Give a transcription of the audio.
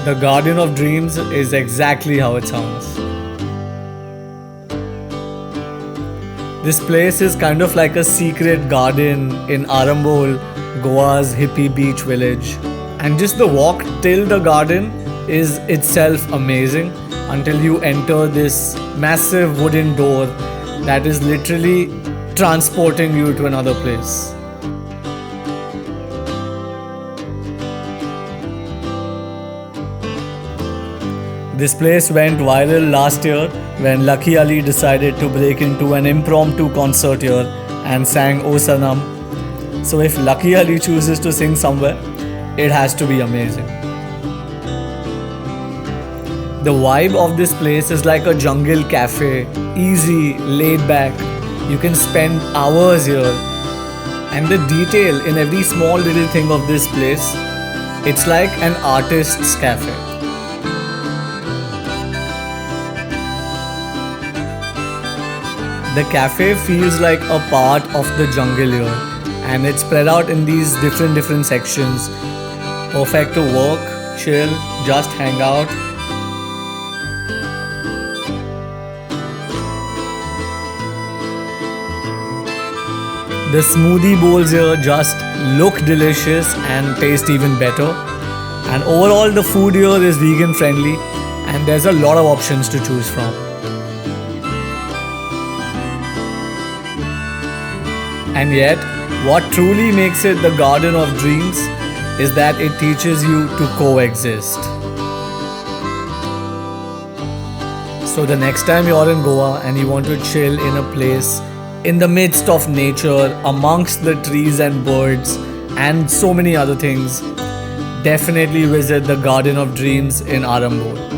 The Garden of Dreams is exactly how it sounds. This place is kind of like a secret garden in Arambol, Goa's hippie beach village. And just the walk till the garden is itself amazing until you enter this massive wooden door that is literally transporting you to another place. This place went viral last year when Lucky Ali decided to break into an impromptu concert here and sang O Sanam. So if Lucky Ali chooses to sing somewhere, it has to be amazing. The vibe of this place is like a jungle cafe, easy, laid back. You can spend hours here. And the detail in every small little thing of this place, it's like an artist's cafe. The cafe feels like a part of the jungle here, and it's spread out in these different sections. Perfect to work, chill, just hang out. The smoothie bowls here just look delicious and taste even better. And overall the food here is vegan friendly and there's a lot of options to choose from. And yet, what truly makes it the Garden of Dreams is that it teaches you to coexist. So the next time you're in Goa and you want to chill in a place in the midst of nature, amongst the trees and birds and so many other things, definitely visit the Garden of Dreams in Arambol.